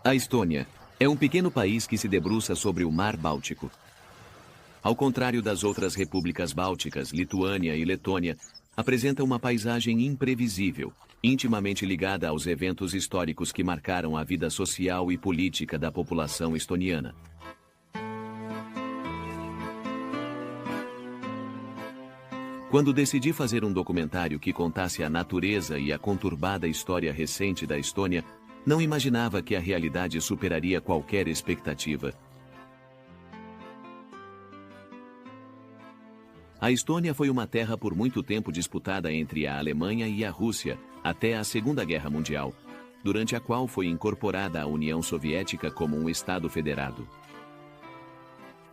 A Estônia é um pequeno país que se debruça sobre o Mar Báltico. Ao contrário das outras repúblicas bálticas, Lituânia e Letônia apresenta uma paisagem imprevisível, intimamente ligada aos eventos históricos que marcaram a vida social e política da população estoniana. Quando decidi fazer um documentário que contasse a natureza e a conturbada história recente da Estônia, não imaginava que a realidade superaria qualquer expectativa. A Estônia foi uma terra por muito tempo disputada entre a Alemanha e a Rússia, até a Segunda Guerra Mundial, durante a qual foi incorporada à União Soviética como um Estado federado.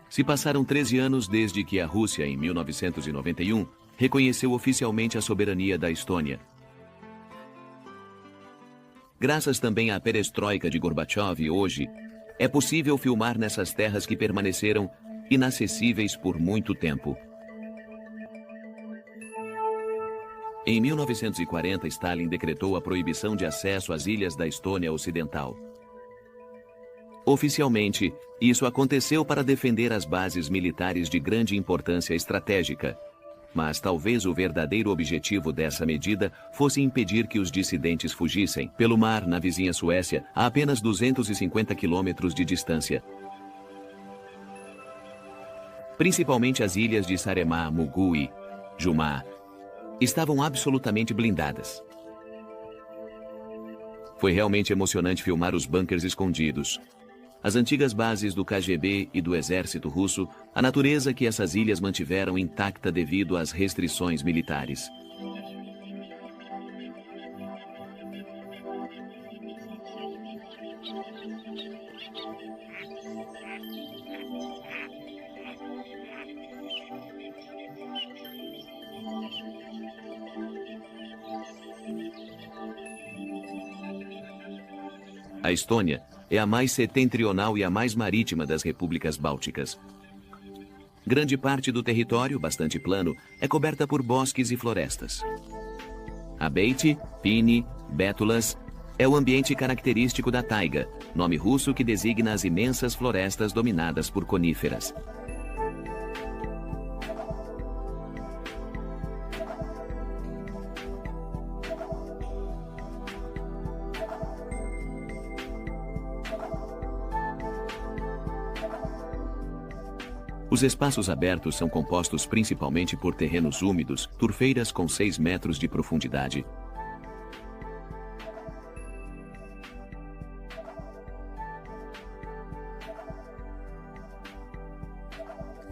Se passaram 13 anos desde que a Rússia, em 1991, reconheceu oficialmente a soberania da Estônia. Graças também à perestroika de Gorbachev, hoje, é possível filmar nessas terras que permaneceram inacessíveis por muito tempo. Em 1940, Stalin decretou a proibição de acesso às ilhas da Estônia Ocidental. Oficialmente, isso aconteceu para defender as bases militares de grande importância estratégica. Mas talvez o verdadeiro objetivo dessa medida fosse impedir que os dissidentes fugissem pelo mar na vizinha Suécia, a apenas 250 quilômetros de distância. Principalmente as ilhas de Saaremaa, Mugu e Jumá estavam absolutamente blindadas. Foi realmente emocionante filmar os bunkers escondidos, as antigas bases do KGB e do exército russo, a natureza que essas ilhas mantiveram intacta devido às restrições militares. A Estônia é a mais setentrional e a mais marítima das repúblicas bálticas. Grande parte do território, bastante plano, é coberta por bosques e florestas. A Beite, Pini, Bétulas é o ambiente característico da taiga, nome russo que designa as imensas florestas dominadas por coníferas. Os espaços abertos são compostos principalmente por terrenos úmidos, turfeiras com 6 metros de profundidade.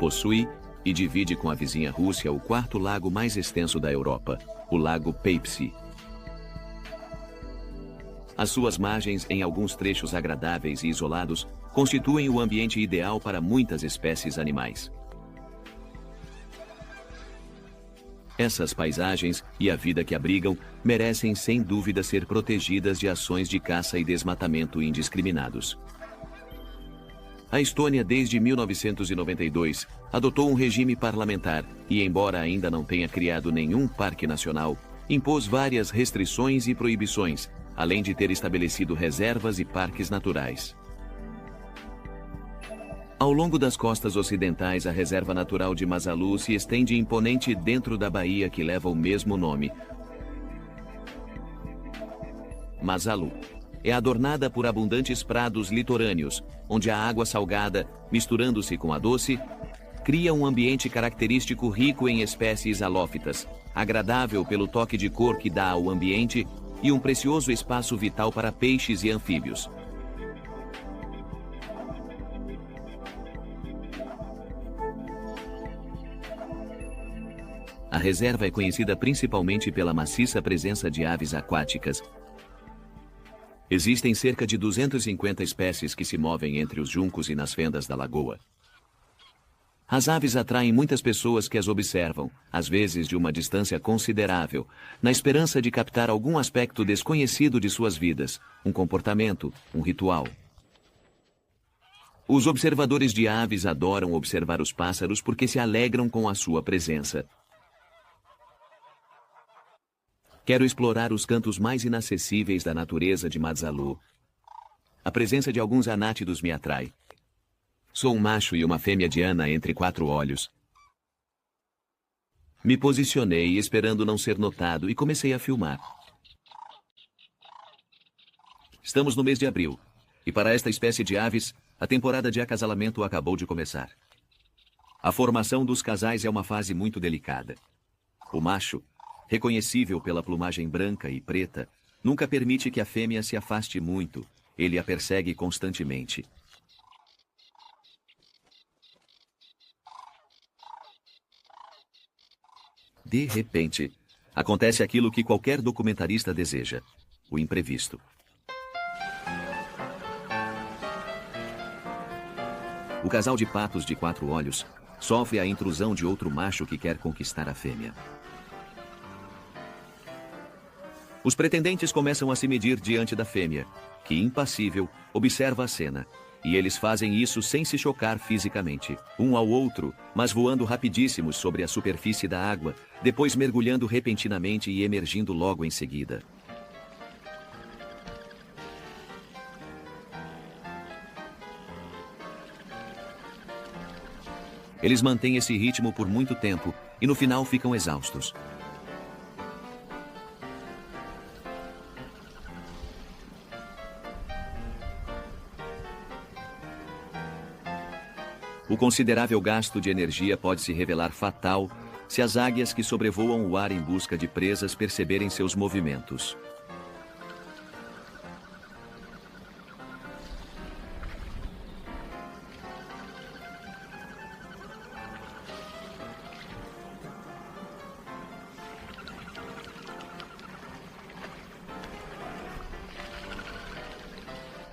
Possui e divide com a vizinha Rússia o quarto lago mais extenso da Europa, o Lago Peipsi. As suas margens, em alguns trechos agradáveis e isolados, constituem o ambiente ideal para muitas espécies animais. Essas paisagens e a vida que abrigam merecem sem dúvida ser protegidas de ações de caça e desmatamento indiscriminados. A Estônia, desde 1992, adotou um regime parlamentar e, embora ainda não tenha criado nenhum parque nacional, impôs várias restrições e proibições, além de ter estabelecido reservas e parques naturais. Ao longo das costas ocidentais, a reserva natural de Masalu se estende imponente dentro da baía que leva o mesmo nome. Masalu é adornada por abundantes prados litorâneos, onde a água salgada, misturando-se com a doce, cria um ambiente característico rico em espécies halófitas, agradável pelo toque de cor que dá ao ambiente e um precioso espaço vital para peixes e anfíbios. A reserva é conhecida principalmente pela maciça presença de aves aquáticas. Existem cerca de 250 espécies que se movem entre os juncos e nas fendas da lagoa. As aves atraem muitas pessoas que as observam, às vezes de uma distância considerável, na esperança de captar algum aspecto desconhecido de suas vidas, um comportamento, um ritual. Os observadores de aves adoram observar os pássaros porque se alegram com a sua presença. Quero explorar os cantos mais inacessíveis da natureza de Matsalu. A presença de alguns anátidos me atrai. Sou um macho e uma fêmea diana entre 4 olhos. Me posicionei esperando não ser notado e comecei a filmar. Estamos no mês de abril, e para esta espécie de aves, a temporada de acasalamento acabou de começar. A formação dos casais é uma fase muito delicada. O macho, reconhecível pela plumagem branca e preta, nunca permite que a fêmea se afaste muito. Ele a persegue constantemente. De repente, acontece aquilo que qualquer documentarista deseja: o imprevisto. O casal de patos de 4 olhos sofre a intrusão de outro macho que quer conquistar a fêmea. Os pretendentes começam a se medir diante da fêmea, que, impassível, observa a cena. E eles fazem isso sem se chocar fisicamente, um ao outro, mas voando rapidíssimos sobre a superfície da água, depois mergulhando repentinamente e emergindo logo em seguida. Eles mantêm esse ritmo por muito tempo e no final ficam exaustos. O considerável gasto de energia pode se revelar fatal se as águias que sobrevoam o ar em busca de presas perceberem seus movimentos.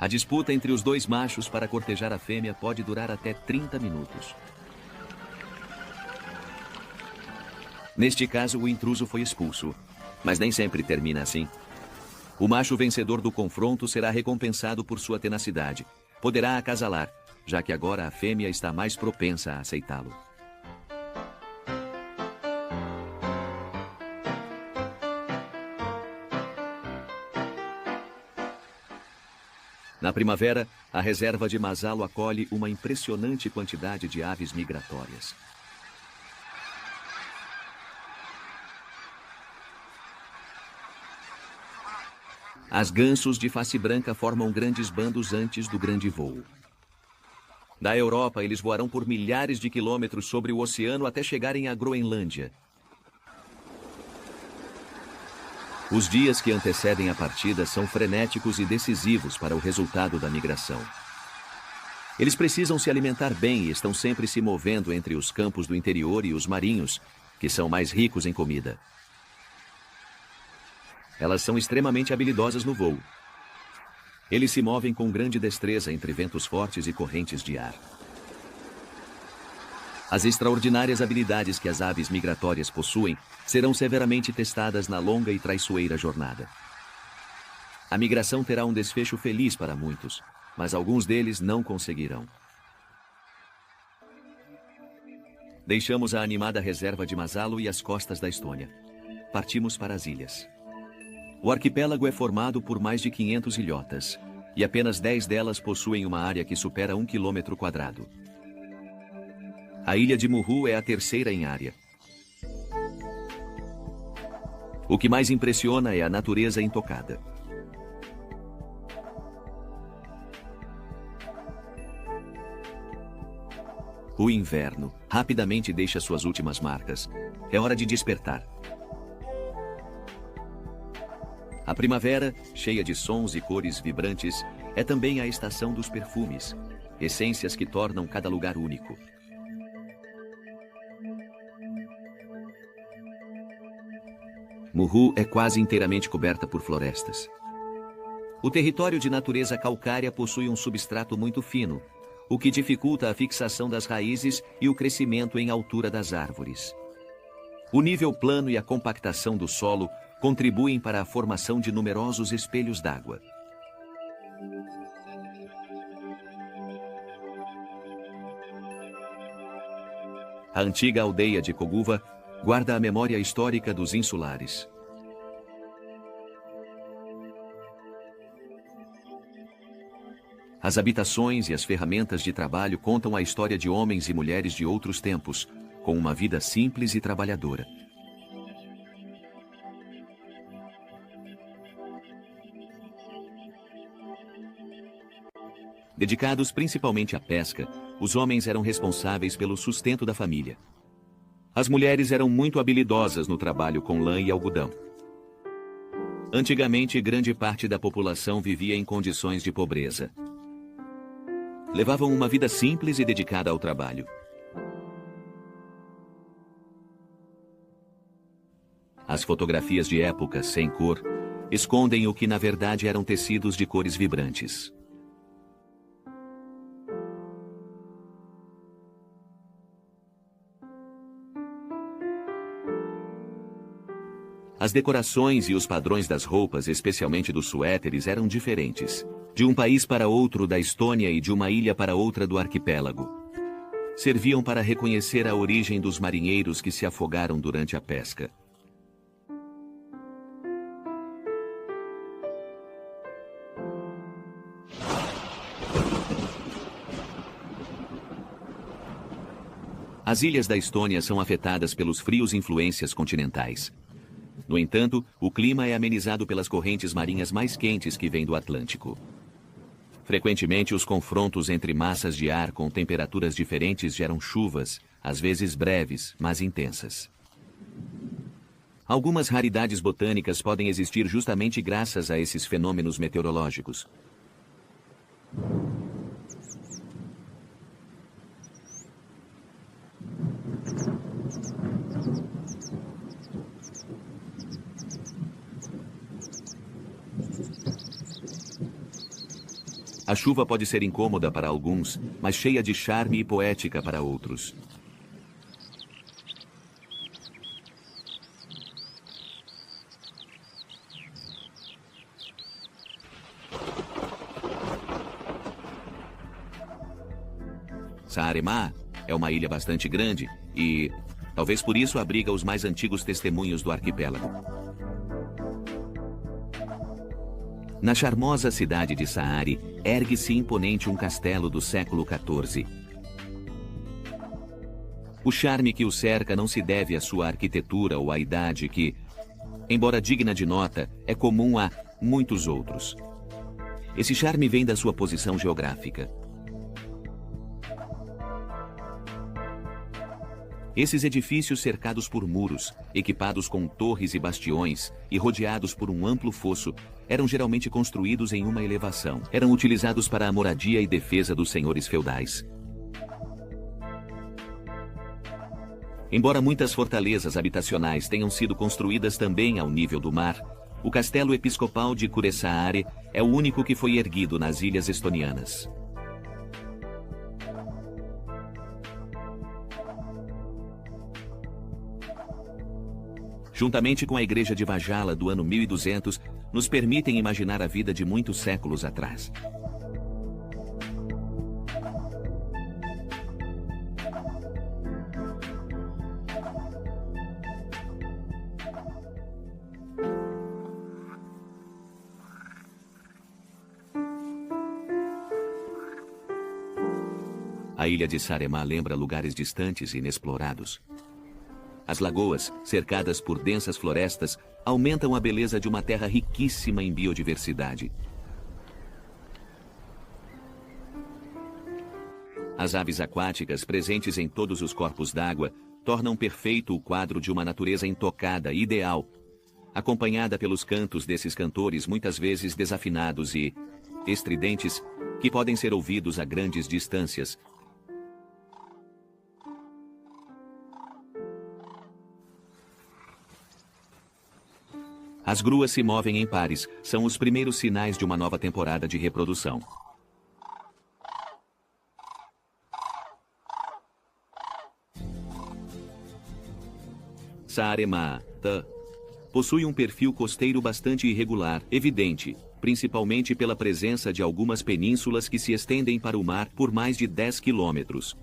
A disputa entre os 2 machos para cortejar a fêmea pode durar até 30 minutos. Neste caso, o intruso foi expulso, mas nem sempre termina assim. O macho vencedor do confronto será recompensado por sua tenacidade. Poderá acasalar, já que agora a fêmea está mais propensa a aceitá-lo. Na primavera, a reserva de Masalo acolhe uma impressionante quantidade de aves migratórias. As gansos de face branca formam grandes bandos antes do grande voo. Da Europa, eles voarão por milhares de quilômetros sobre o oceano até chegarem à Groenlândia. Os dias que antecedem a partida são frenéticos e decisivos para o resultado da migração. Eles precisam se alimentar bem e estão sempre se movendo entre os campos do interior e os marinhos, que são mais ricos em comida. Elas são extremamente habilidosas no voo. Eles se movem com grande destreza entre ventos fortes e correntes de ar. As extraordinárias habilidades que as aves migratórias possuem serão severamente testadas na longa e traiçoeira jornada. A migração terá um desfecho feliz para muitos, mas alguns deles não conseguirão. Deixamos a animada reserva de Masalo e as costas da Estônia. Partimos para as ilhas. O arquipélago é formado por mais de 500 ilhotas, e apenas 10 delas possuem uma área que supera 1 km². A ilha de Muhu é a terceira em área. O que mais impressiona é a natureza intocada. O inverno rapidamente deixa suas últimas marcas. É hora de despertar. A primavera, cheia de sons e cores vibrantes, é também a estação dos perfumes, essências que tornam cada lugar único. Muhu é quase inteiramente coberta por florestas. O território de natureza calcária possui um substrato muito fino, o que dificulta a fixação das raízes e o crescimento em altura das árvores. O nível plano e a compactação do solo contribuem para a formação de numerosos espelhos d'água. A antiga aldeia de Koguva guarda a memória histórica dos insulares. As habitações e as ferramentas de trabalho contam a história de homens e mulheres de outros tempos, com uma vida simples e trabalhadora. Dedicados principalmente à pesca, os homens eram responsáveis pelo sustento da família. As mulheres eram muito habilidosas no trabalho com lã e algodão. Antigamente, grande parte da população vivia em condições de pobreza. Levavam uma vida simples e dedicada ao trabalho. As fotografias de época, sem cor, escondem o que na verdade eram tecidos de cores vibrantes. As decorações e os padrões das roupas, especialmente dos suéteres, eram diferentes. De um país para outro da Estônia e de uma ilha para outra do arquipélago. Serviam para reconhecer a origem dos marinheiros que se afogaram durante a pesca. As ilhas da Estônia são afetadas pelos frios influências continentais. No entanto, o clima é amenizado pelas correntes marinhas mais quentes que vêm do Atlântico. Frequentemente, os confrontos entre massas de ar com temperaturas diferentes geram chuvas, às vezes breves, mas intensas. Algumas raridades botânicas podem existir justamente graças a esses fenômenos meteorológicos. A chuva pode ser incômoda para alguns, mas cheia de charme e poética para outros. Saaremaa é uma ilha bastante grande e, talvez por isso, abriga os mais antigos testemunhos do arquipélago. Na charmosa cidade de Saari, ergue-se imponente um castelo do século XIV. O charme que o cerca não se deve à sua arquitetura ou à idade que, embora digna de nota, é comum a muitos outros. Esse charme vem da sua posição geográfica. Esses edifícios cercados por muros, equipados com torres e bastiões e rodeados por um amplo fosso, eram geralmente construídos em uma elevação. Eram utilizados para a moradia e defesa dos senhores feudais. Embora muitas fortalezas habitacionais tenham sido construídas também ao nível do mar, o castelo episcopal de Kuressaare é o único que foi erguido nas ilhas estonianas. Juntamente com a igreja de Vajala do ano 1200, nos permitem imaginar a vida de muitos séculos atrás. A ilha de Saaremaa lembra lugares distantes e inexplorados. As lagoas, cercadas por densas florestas, aumentam a beleza de uma terra riquíssima em biodiversidade. As aves aquáticas, presentes em todos os corpos d'água, tornam perfeito o quadro de uma natureza intocada, ideal, acompanhada pelos cantos desses cantores muitas vezes desafinados e estridentes, que podem ser ouvidos a grandes distâncias. As gruas se movem em pares, são os primeiros sinais de uma nova temporada de reprodução. Saaremaa possui um perfil costeiro bastante irregular, evidente, principalmente pela presença de algumas penínsulas que se estendem para o mar por mais de 10 quilômetros.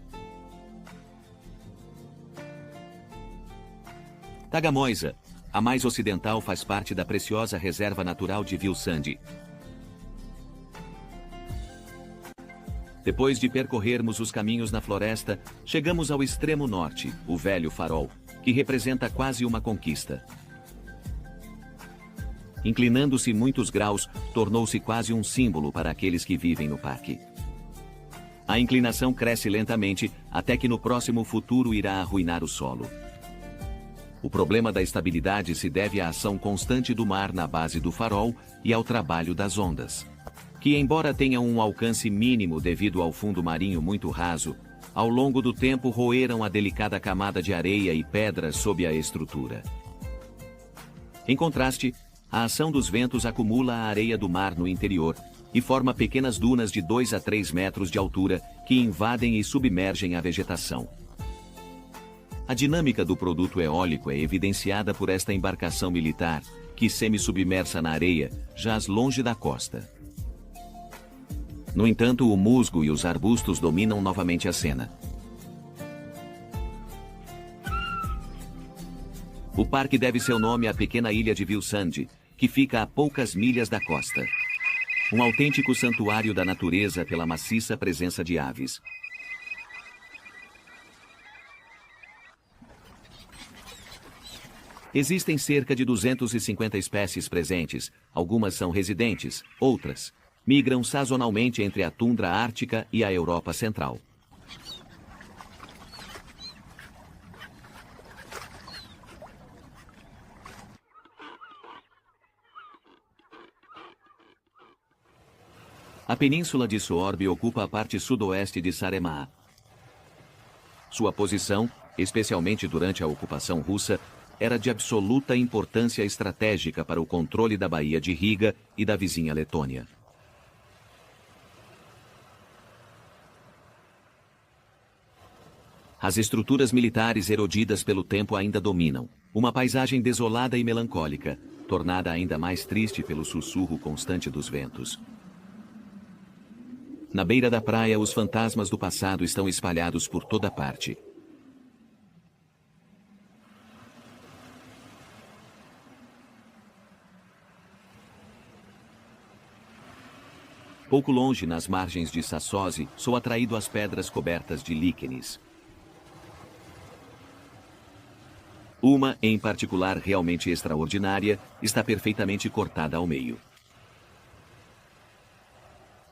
Tagamoisa, a mais ocidental, faz parte da preciosa reserva natural de Vilsandi. Depois de percorrermos os caminhos na floresta, chegamos ao extremo norte, o Velho Farol, que representa quase uma conquista. Inclinando-se muitos graus, tornou-se quase um símbolo para aqueles que vivem no parque. A inclinação cresce lentamente, até que no próximo futuro irá arruinar o solo. O problema da estabilidade se deve à ação constante do mar na base do farol e ao trabalho das ondas, que, embora tenham um alcance mínimo devido ao fundo marinho muito raso, ao longo do tempo roeram a delicada camada de areia e pedras sob a estrutura. Em contraste, a ação dos ventos acumula a areia do mar no interior e forma pequenas dunas de 2 a 3 metros de altura que invadem e submergem a vegetação. A dinâmica do produto eólico é evidenciada por esta embarcação militar, que, semi-submersa na areia, jaz longe da costa. No entanto, o musgo e os arbustos dominam novamente a cena. O parque deve seu nome à pequena ilha de Vilsandi, que fica a poucas milhas da costa. Um autêntico santuário da natureza pela maciça presença de aves. Existem cerca de 250 espécies presentes, algumas são residentes, outras migram sazonalmente entre a tundra ártica e a Europa Central. A península de Soorbi ocupa a parte sudoeste de Saaremaa. Sua posição, especialmente durante a ocupação russa, era de absoluta importância estratégica para o controle da Baía de Riga e da vizinha Letônia. As estruturas militares erodidas pelo tempo ainda dominam, uma paisagem desolada e melancólica, tornada ainda mais triste pelo sussurro constante dos ventos. Na beira da praia, os fantasmas do passado estão espalhados por toda parte. Pouco longe, nas margens de Sassose, sou atraído às pedras cobertas de líquenes. Uma, em particular realmente extraordinária, está perfeitamente cortada ao meio.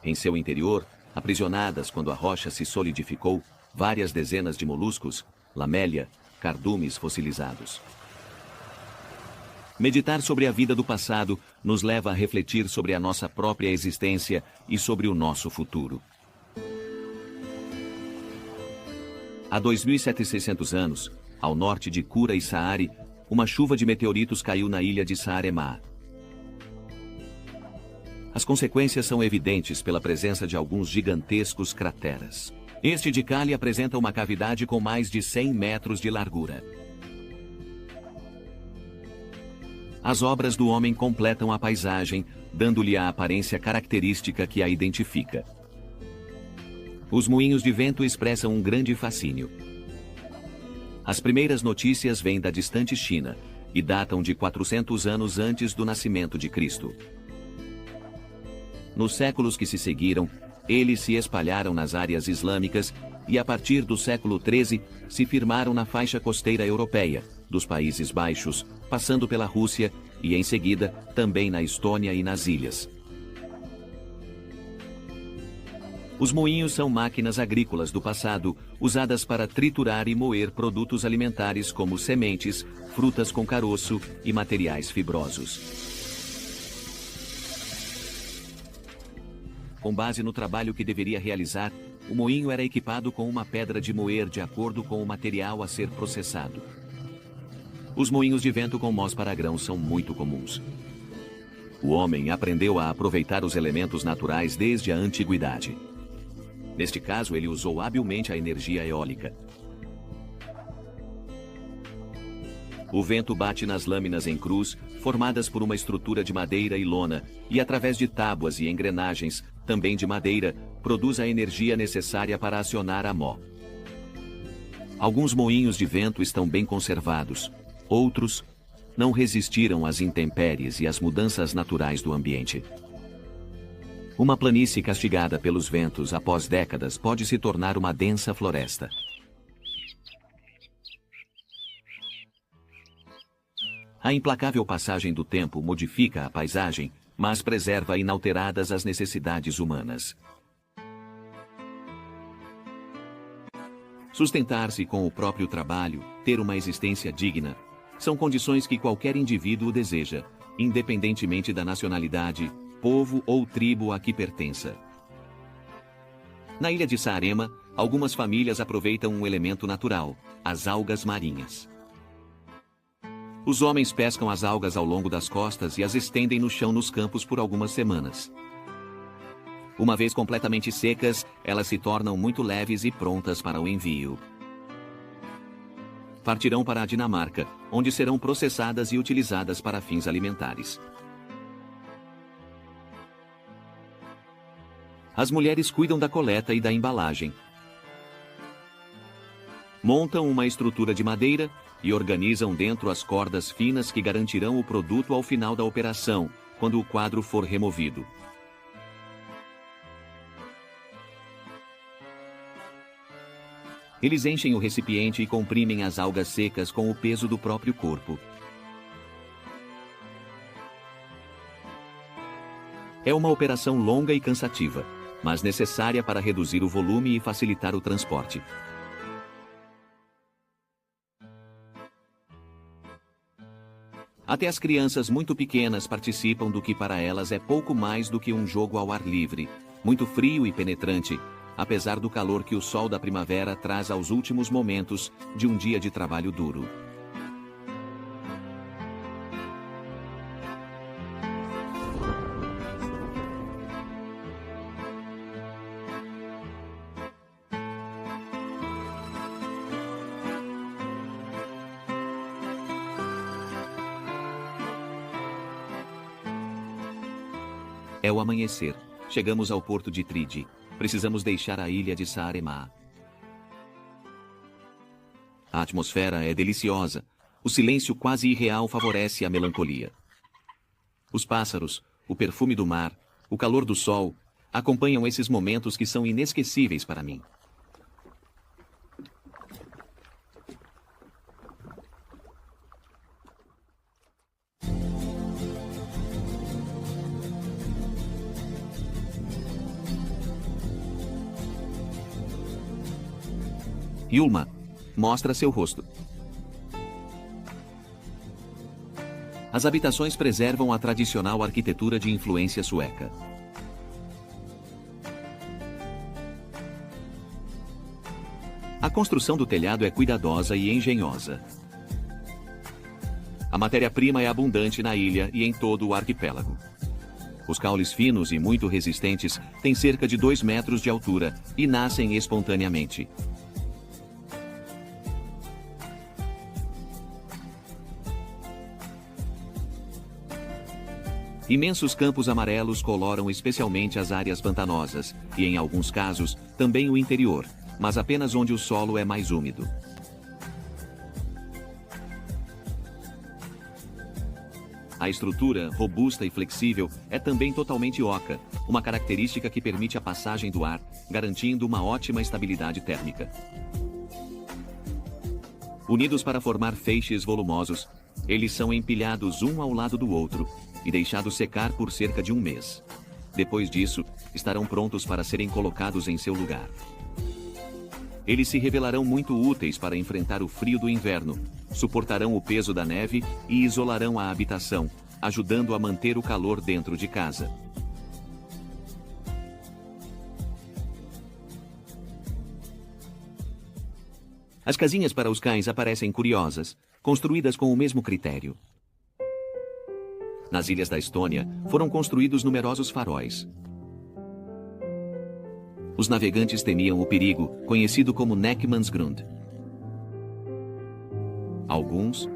Em seu interior, aprisionadas quando a rocha se solidificou, várias dezenas de moluscos, lamélia, cardumes fossilizados. Meditar sobre a vida do passado nos leva a refletir sobre a nossa própria existência e sobre o nosso futuro. Há 2.700 anos, ao norte de Kura e Saari, uma chuva de meteoritos caiu na ilha de Saaremaa. As consequências são evidentes pela presença de alguns gigantescos crateras. Este de Kali apresenta uma cavidade com mais de 100 metros de largura. As obras do homem completam a paisagem, dando-lhe a aparência característica que a identifica. Os moinhos de vento expressam um grande fascínio. As primeiras notícias vêm da distante China e datam de 400 anos antes do nascimento de Cristo. Nos séculos que se seguiram, eles se espalharam nas áreas islâmicas e, a partir do século XIII, se firmaram na faixa costeira europeia, dos Países Baixos, passando pela Rússia e, em seguida, também na Estônia e nas ilhas. Os moinhos são máquinas agrícolas do passado, usadas para triturar e moer produtos alimentares como sementes, frutas com caroço e materiais fibrosos. Com base no trabalho que deveria realizar, o moinho era equipado com uma pedra de moer de acordo com o material a ser processado. Os moinhos de vento com mós para grãos são muito comuns. O homem aprendeu a aproveitar os elementos naturais desde a antiguidade. Neste caso, ele usou habilmente a energia eólica. O vento bate nas lâminas em cruz, formadas por uma estrutura de madeira e lona, e através de tábuas e engrenagens, também de madeira, produz a energia necessária para acionar a mó. Alguns moinhos de vento estão bem conservados, outros não resistiram às intempéries e às mudanças naturais do ambiente. Uma planície castigada pelos ventos após décadas pode se tornar uma densa floresta. A implacável passagem do tempo modifica a paisagem, mas preserva inalteradas as necessidades humanas. Sustentar-se com o próprio trabalho, ter uma existência digna, são condições que qualquer indivíduo deseja, independentemente da nacionalidade, povo ou tribo a que pertença. Na ilha de Saarema, algumas famílias aproveitam um elemento natural, as algas marinhas. Os homens pescam as algas ao longo das costas e as estendem no chão nos campos por algumas semanas. Uma vez completamente secas, elas se tornam muito leves e prontas para o envio. Partirão para a Dinamarca, onde serão processadas e utilizadas para fins alimentares. As mulheres cuidam da coleta e da embalagem. Montam uma estrutura de madeira e organizam dentro as cordas finas que garantirão o produto ao final da operação, quando o quadro for removido. Eles enchem o recipiente e comprimem as algas secas com o peso do próprio corpo. É uma operação longa e cansativa, mas necessária para reduzir o volume e facilitar o transporte. Até as crianças muito pequenas participam do que para elas é pouco mais do que um jogo ao ar livre, muito frio e penetrante, apesar do calor que o sol da primavera traz aos últimos momentos de um dia de trabalho duro. É o amanhecer. Chegamos ao porto de Tride. Precisamos deixar a ilha de Saaremaa. A atmosfera é deliciosa. O silêncio quase irreal favorece a melancolia. Os pássaros, o perfume do mar, o calor do sol, acompanham esses momentos que são inesquecíveis para mim. Yulma mostra seu rosto. As habitações preservam a tradicional arquitetura de influência sueca. A construção do telhado é cuidadosa e engenhosa. A matéria-prima é abundante na ilha e em todo o arquipélago. Os caules finos e muito resistentes têm cerca de 2 metros de altura e nascem espontaneamente. Imensos campos amarelos coloram especialmente as áreas pantanosas e, em alguns casos, também o interior, mas apenas onde o solo é mais úmido. A estrutura, robusta e flexível, é também totalmente oca, uma característica que permite a passagem do ar, garantindo uma ótima estabilidade térmica. Unidos para formar feixes volumosos, eles são empilhados um ao lado do outro e deixados secar por cerca de 1 mês. Depois disso, estarão prontos para serem colocados em seu lugar. Eles se revelarão muito úteis para enfrentar o frio do inverno, suportarão o peso da neve e isolarão a habitação, ajudando a manter o calor dentro de casa. As casinhas para os cães aparecem curiosas, construídas com o mesmo critério. Nas ilhas da Estônia, foram construídos numerosos faróis. Os navegantes temiam o perigo, conhecido como Näckmansgrund. Alguns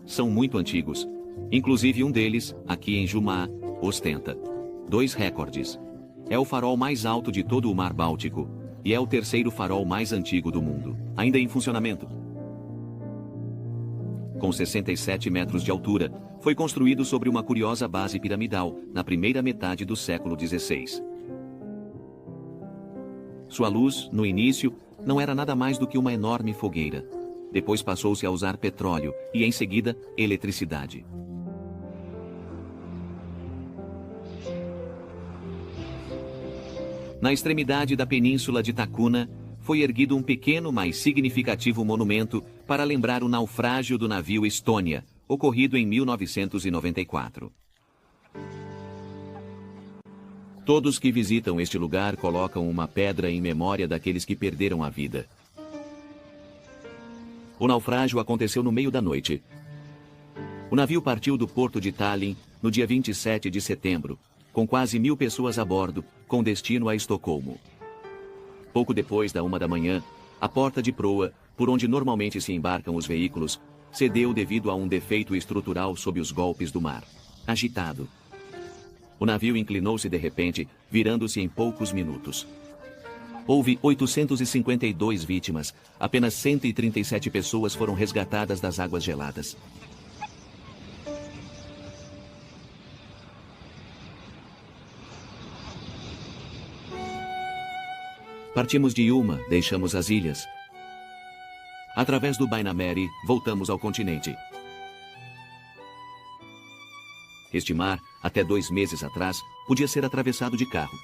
são muito antigos, inclusive um deles, aqui em Jumá, ostenta 2 recordes. É o farol mais alto de todo o Mar Báltico e é o 3º farol mais antigo do mundo, ainda em funcionamento. Com 67 metros de altura, foi construído sobre uma curiosa base piramidal na primeira metade do século XVI. Sua luz, no início, não era nada mais do que uma enorme fogueira. Depois passou-se a usar petróleo e, em seguida, eletricidade. Na extremidade da península de Tacuna, foi erguido um pequeno, mas significativo monumento para lembrar o naufrágio do navio Estônia, ocorrido em 1994. Todos que visitam este lugar colocam uma pedra em memória daqueles que perderam a vida. O naufrágio aconteceu no meio da noite. O navio partiu do porto de Tallinn no dia 27 de setembro, com quase 1.000 pessoas a bordo, com destino a Estocolmo. Pouco depois da 1 da manhã, a porta de proa, por onde normalmente se embarcam os veículos, cedeu devido a um defeito estrutural sob os golpes do mar. Agitado. O navio inclinou-se de repente, virando-se em poucos minutos. Houve 852 vítimas. Apenas 137 pessoas foram resgatadas das águas geladas. Partimos de Yuma, deixamos as ilhas. Através do Bainameri, voltamos ao continente. Este mar, até 2 meses atrás, podia ser atravessado de carro.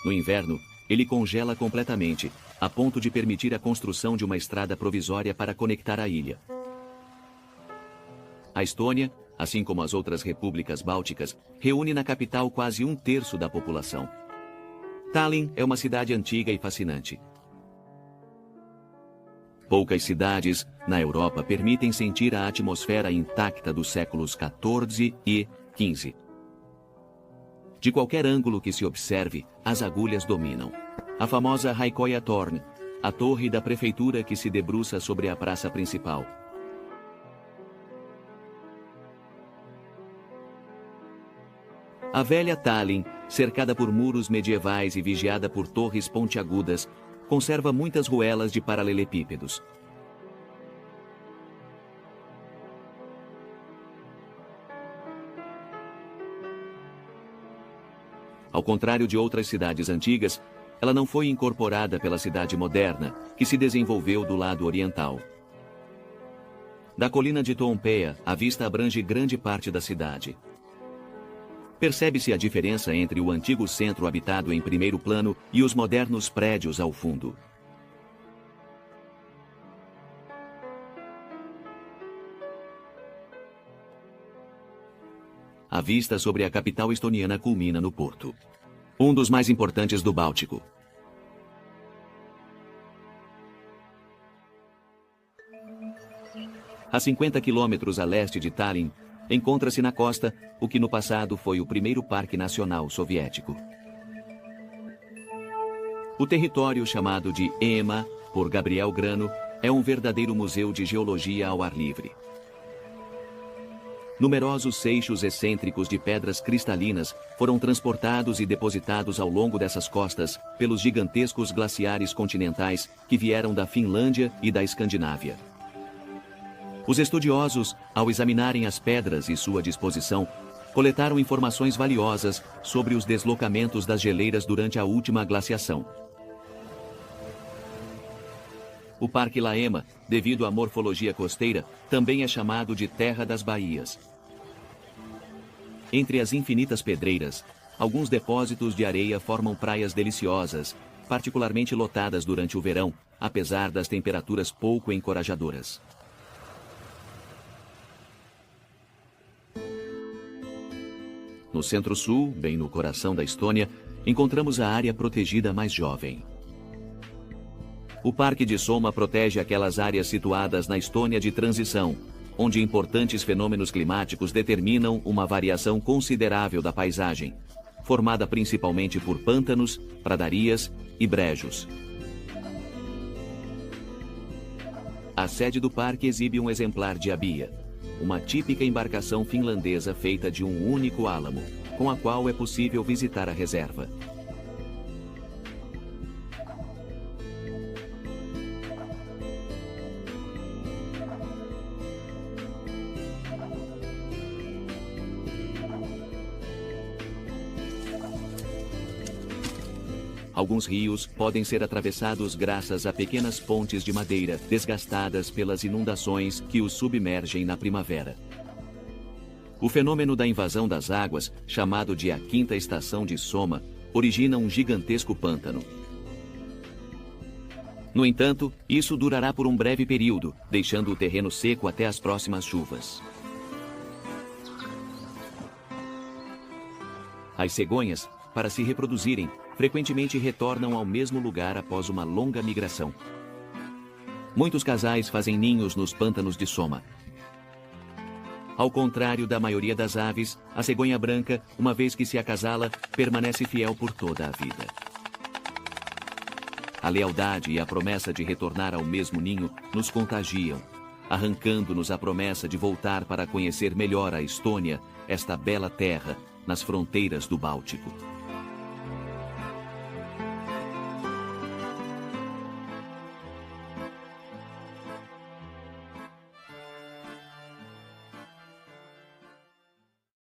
No inverno, ele congela completamente, a ponto de permitir a construção de uma estrada provisória para conectar a ilha. A Estônia, assim como as outras repúblicas bálticas, reúne na capital quase 1/3 da população. Tallinn é uma cidade antiga e fascinante. Poucas cidades, na Europa, permitem sentir a atmosfera intacta dos séculos XIV e XV. De qualquer ângulo que se observe, as agulhas dominam. A famosa Raicoja Torn, a torre da prefeitura que se debruça sobre a praça principal. A velha Tallinn, cercada por muros medievais e vigiada por torres pontiagudas, conserva muitas ruelas de paralelepípedos. Ao contrário de outras cidades antigas, ela não foi incorporada pela cidade moderna, que se desenvolveu do lado oriental. Da colina de Toompea, a vista abrange grande parte da cidade. Percebe-se a diferença entre o antigo centro habitado em primeiro plano e os modernos prédios ao fundo. A vista sobre a capital estoniana culmina no porto, um dos mais importantes do Báltico. A 50 quilômetros a leste de Tallinn, encontra-se na costa o que no passado foi o primeiro Parque Nacional Soviético. O território, chamado de EMA, por Gabriel Grano, é um verdadeiro museu de geologia ao ar livre. Numerosos seixos excêntricos de pedras cristalinas foram transportados e depositados ao longo dessas costas pelos gigantescos glaciares continentais que vieram da Finlândia e da Escandinávia. Os estudiosos, ao examinarem as pedras e sua disposição, coletaram informações valiosas sobre os deslocamentos das geleiras durante a última glaciação. O Parque Laema, devido à morfologia costeira, também é chamado de Terra das Baías. Entre as infinitas pedreiras, alguns depósitos de areia formam praias deliciosas, particularmente lotadas durante o verão, apesar das temperaturas pouco encorajadoras. No centro-sul, bem no coração da Estônia, encontramos a área protegida mais jovem. O Parque de Soma protege aquelas áreas situadas na Estônia de transição, onde importantes fenômenos climáticos determinam uma variação considerável da paisagem, formada principalmente por pântanos, pradarias e brejos. A sede do parque exibe um exemplar de abia, uma típica embarcação finlandesa feita de um único álamo, com a qual é possível visitar a reserva. Alguns rios podem ser atravessados graças a pequenas pontes de madeira desgastadas pelas inundações que os submergem na primavera. O fenômeno da invasão das águas, chamado de a quinta estação de Soma, origina um gigantesco pântano. No entanto, isso durará por um breve período, deixando o terreno seco até as próximas chuvas. As cegonhas, para se reproduzirem, frequentemente retornam ao mesmo lugar após uma longa migração. Muitos casais fazem ninhos nos pântanos de Soma. Ao contrário da maioria das aves, a cegonha branca, uma vez que se acasala, permanece fiel por toda a vida. A lealdade e a promessa de retornar ao mesmo ninho nos contagiam, arrancando-nos a promessa de voltar para conhecer melhor a Estônia, esta bela terra, nas fronteiras do Báltico.